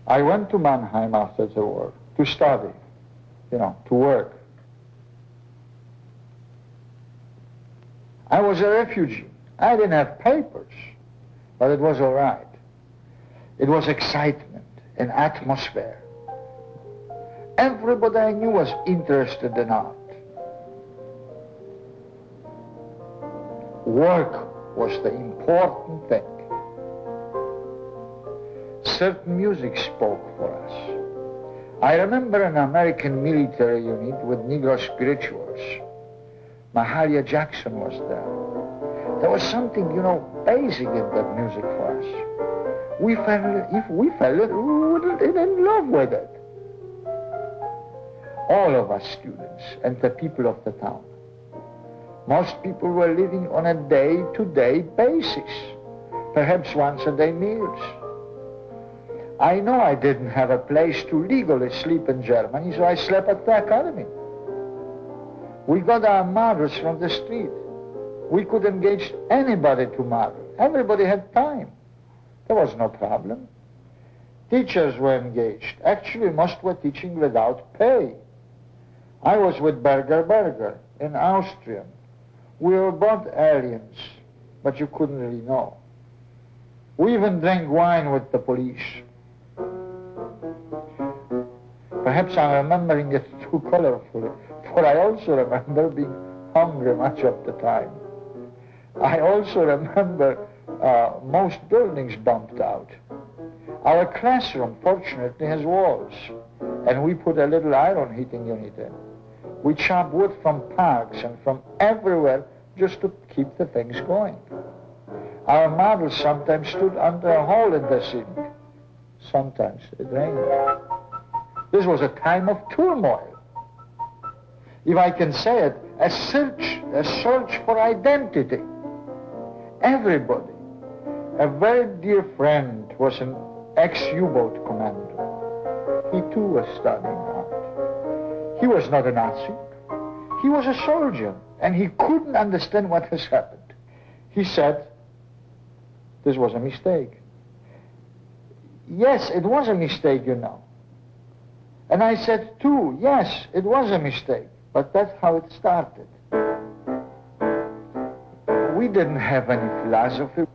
I went to Mannheim after the war to study, to work. I was a refugee. I didn't have papers, but it was all right. It was excitement, an atmosphere. Everybody I knew was interested in art. Work was the important thing. Certain music spoke for us. I remember an American military unit with Negro spirituals. Mahalia Jackson was there. There was something, basic in that music for us. We fell in love with it. All of us students and the people of the town. Most people were living on a day-to-day basis, perhaps once-a-day meals. I know I didn't have a place to legally sleep in Germany, so I slept at the academy. We got our mothers from the street. We could engage anybody to mother. Everybody had time. There was no problem. Teachers were engaged. Actually, most were teaching without pay. I was with Berger in Austria. We were both aliens, but you couldn't really know. We even drank wine with the police. Perhaps I'm remembering it too colorfully, for I also remember being hungry much of the time. I also remember most buildings bombed out. Our classroom, fortunately, has walls, and we put a little iron heating unit in. We chop wood from parks and from everywhere just to keep the things going. Our models sometimes stood under a hole in the ceiling. Sometimes it rained. This was a time of turmoil. If I can say it, a search for identity. Everybody. A very dear friend was an ex-U-boat commander. He too was studying art. He was not a Nazi. He was a soldier, and he couldn't understand what has happened. He said, this was a mistake. Yes, it was a mistake, And I said too, yes, it was a mistake, but that's how it started. We didn't have any philosophy.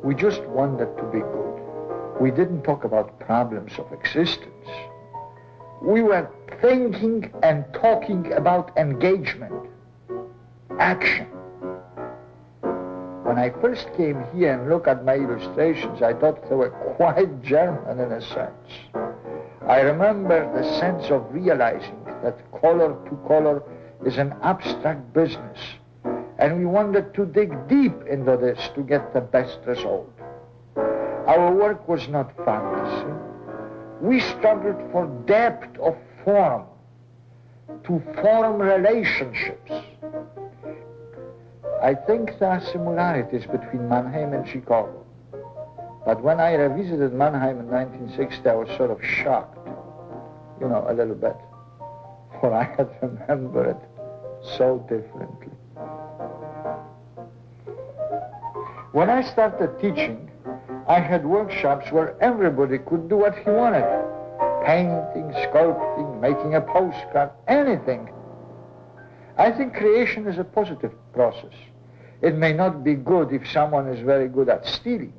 We just wanted to be good. We didn't talk about problems of existence. We were thinking and talking about engagement, action. When I first came here and looked at my illustrations, I thought they were quite German in a sense. I remember the sense of realizing that color to color is an abstract business, and we wanted to dig deep into this to get the best result. Our work was not fantasy. We struggled for depth of form, to form relationships. I think there are similarities between Mannheim and Chicago. But when I revisited Mannheim in 1960, I was sort of shocked, a little bit. For I had remembered it so differently. When I started teaching, I had workshops where everybody could do what he wanted. Painting, sculpting, making a postcard, anything. I think creation is a positive process. It may not be good if someone is very good at stealing,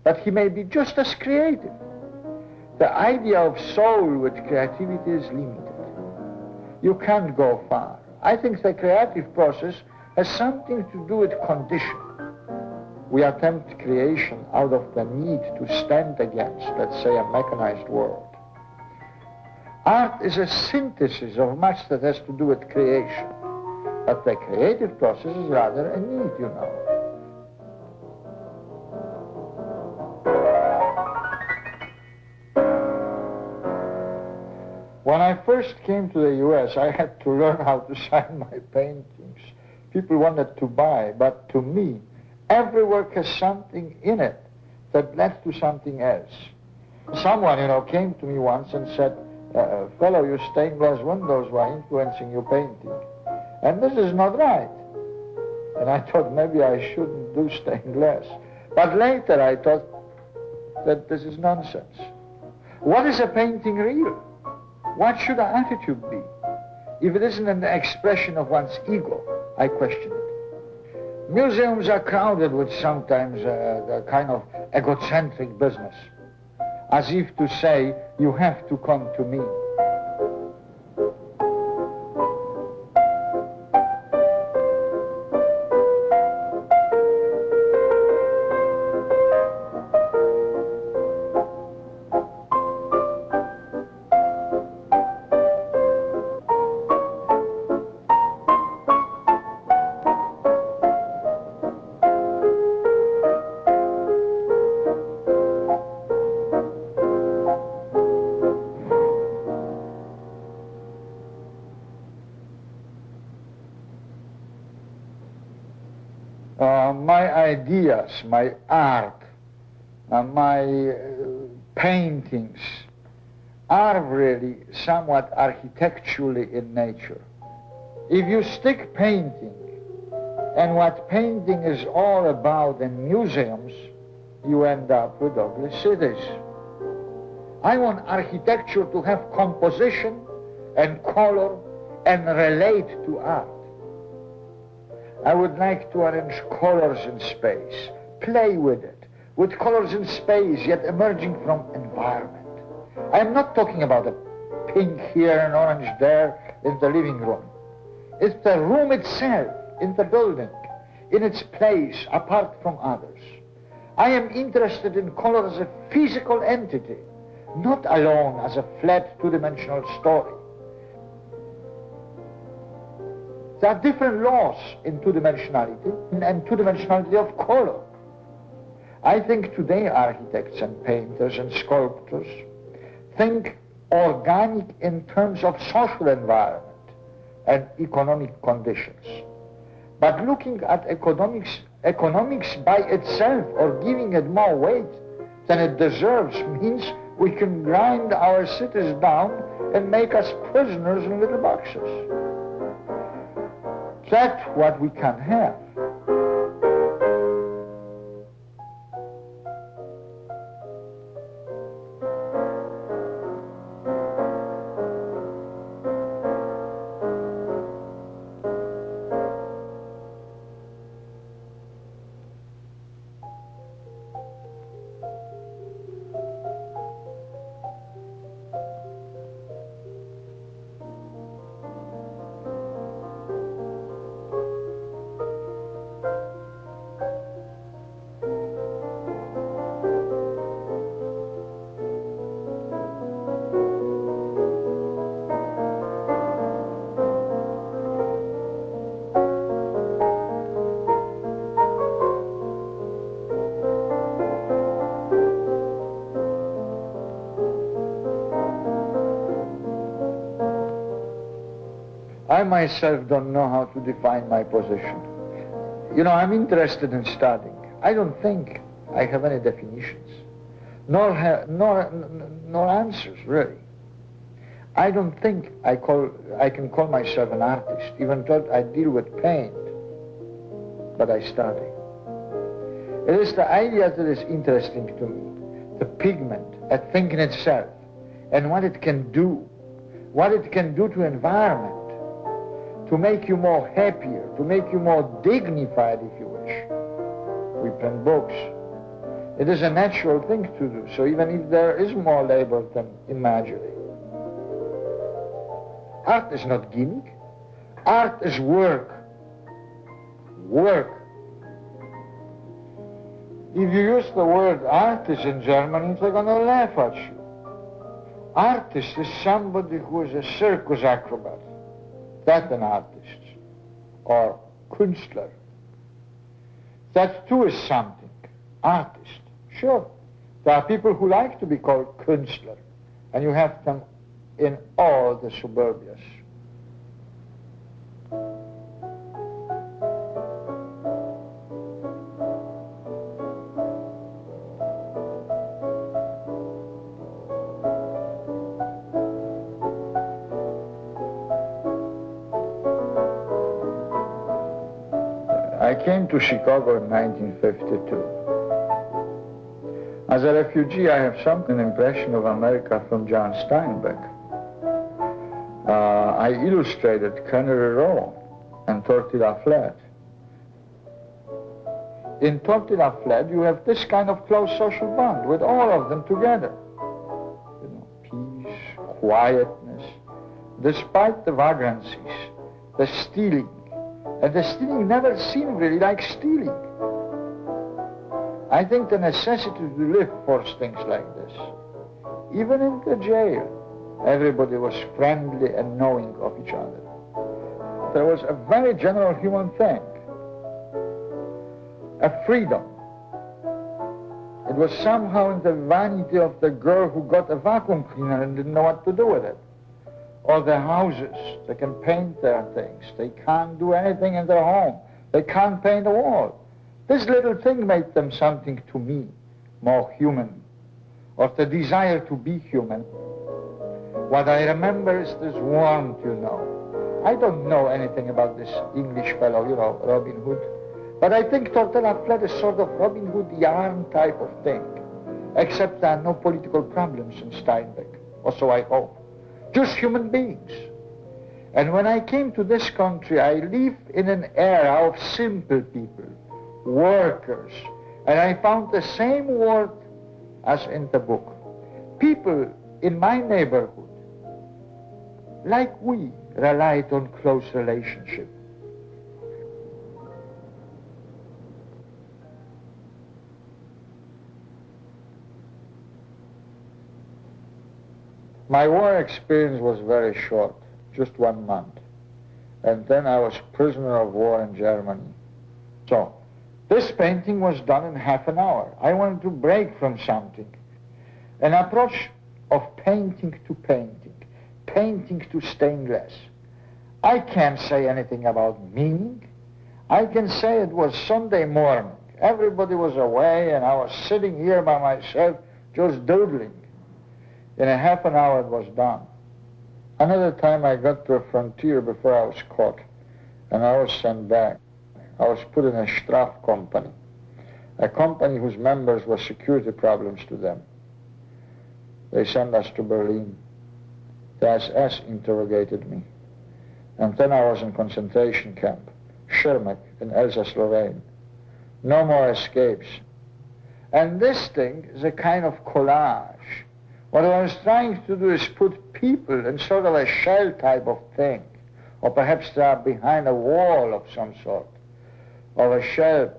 but he may be just as creative. The idea of soul with creativity is limited. You can't go far. I think the creative process has something to do with condition. We attempt creation out of the need to stand against, let's say, a mechanized world. Art is a synthesis of much that has to do with creation. But the creative process is rather a need, When I first came to the US, I had to learn how to sign my paintings. People wanted to buy, but to me, every work has something in it that led to something else. Someone, came to me once and said, fellow, your stained glass windows were influencing your painting. And this is not right. And I thought maybe I shouldn't do stained glass. But later I thought that this is nonsense. What is a painting real? What should our attitude be? If it isn't an expression of one's ego, I question it. Museums are crowded with sometimes the kind of egocentric business, as if to say, you have to come to me. My ideas, my art, my paintings are really somewhat architecturally in nature. If you stick painting and what painting is all about in museums, you end up with ugly cities. I want architecture to have composition and color and relate to art. I would like to arrange colors in space, play with it, with colors in space yet emerging from environment. I'm not talking about a pink here and orange there in the living room. It's the room itself, in the building, in its place, apart from others. I am interested in color as a physical entity, not alone as a flat two-dimensional story. There are different laws in two-dimensionality and two-dimensionality of color. I think today architects and painters and sculptors think organic in terms of social environment and economic conditions. But looking at economics by itself or giving it more weight than it deserves means we can grind our cities down and make us prisoners in little boxes. That's what we can have. I myself don't know how to define my position. You know, I'm interested in studying. I don't think I have any definitions, nor answers, really. I don't think I can call myself an artist, even though I deal with paint, but I study. It is the idea that is interesting to me, the pigment, a thing in itself, and what it can do to environment, to make you more happier, to make you more dignified, if you wish. We print books. It is a natural thing to do, so even if there is more labor than imagery. Art is not gimmick. Art is work. Work. If you use the word artist in Germany, they're going to laugh at you. Artist is somebody who is a circus acrobat. That's an artist, or Künstler. That too is something, artist. Sure, there are people who like to be called Künstler, and you have them in all the suburbias. I came to Chicago in 1952. As a refugee, I have some impression of America from John Steinbeck. I illustrated Cannery Row and Tortilla Flat. In Tortilla Flat, you have this kind of close social bond with all of them together. You know, peace, quietness, despite the vagrancies, the stealing. And the stealing never seemed really like stealing. I think the necessity to live forced things like this. Even in the jail, everybody was friendly and knowing of each other. There was a very general human thing, a freedom. It was somehow in the vanity of the girl who got a vacuum cleaner and didn't know what to do with it. Or their houses, they can paint their things. They can't do anything in their home. They can't paint a wall. This little thing made them something to me, more human, or the desire to be human. What I remember is this warmth, you know. I don't know anything about this English fellow, you know, Robin Hood, but I think Tortilla Flat is sort of Robin Hood yarn type of thing, except there are no political problems in Steinbeck, or so I hope. Just human beings. And when I came to this country, I lived in an era of simple people, workers, and I found the same word as in the book. People in my neighborhood, like we, relied on close relationship. My war experience was very short, just 1 month. And then I was prisoner of war in Germany. So, this painting was done in half an hour. I wanted to break from something. An approach of painting to painting, painting to stained glass. I can't say anything about meaning. I can say it was Sunday morning. Everybody was away and I was sitting here by myself just doodling. In a half an hour it was done. Another time I got to a frontier before I was caught and I was sent back. I was put in a Straf company, a company whose members were security problems to them. They sent us to Berlin. The SS interrogated me. And then I was in concentration camp, Schirmeck in Alsace-Lorraine. No more escapes. And this thing is a kind of collage. What I was trying to do is put people in sort of a shell type of thing, or perhaps they are behind a wall of some sort, or a shell.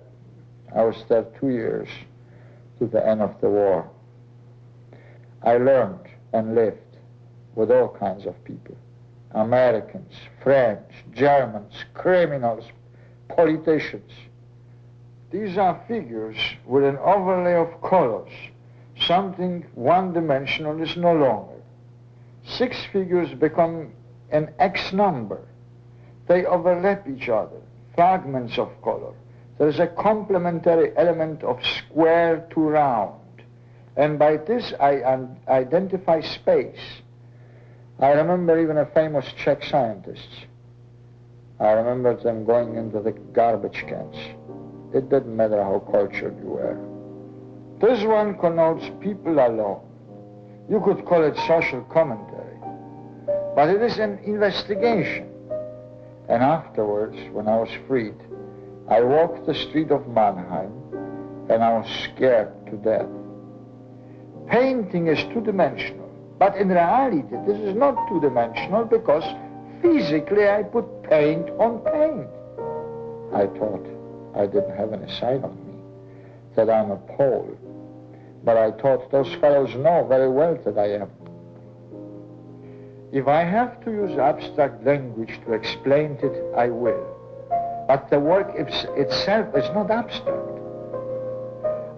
I was there 2 years to the end of the war. I learned and lived with all kinds of people. Americans, French, Germans, criminals, politicians. These are figures with an overlay of colors. Something one-dimensional is no longer. 6 figures become an X number. They overlap each other, fragments of color. There is a complementary element of square to round. And by this I identify space. I remember even a famous Czech scientist. I remember them going into the garbage cans. It didn't matter how cultured you were. This one connotes people alone. You could call it social commentary, but it is an investigation. And afterwards, when I was freed, I walked the street of Mannheim and I was scared to death. Painting is two-dimensional, but in reality this is not two-dimensional because physically I put paint on paint. I thought I didn't have any sign on me, that I'm a Pole. But I thought those fellows know very well that I am. If I have to use abstract language to explain it, I will. But the work itself is not abstract.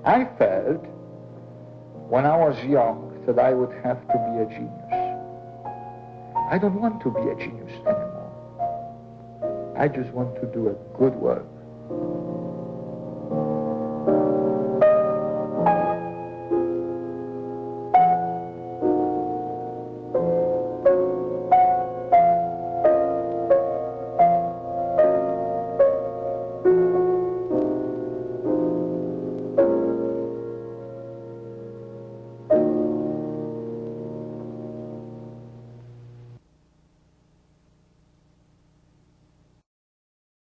I felt, when I was young, that I would have to be a genius. I don't want to be a genius anymore. I just want to do a good work.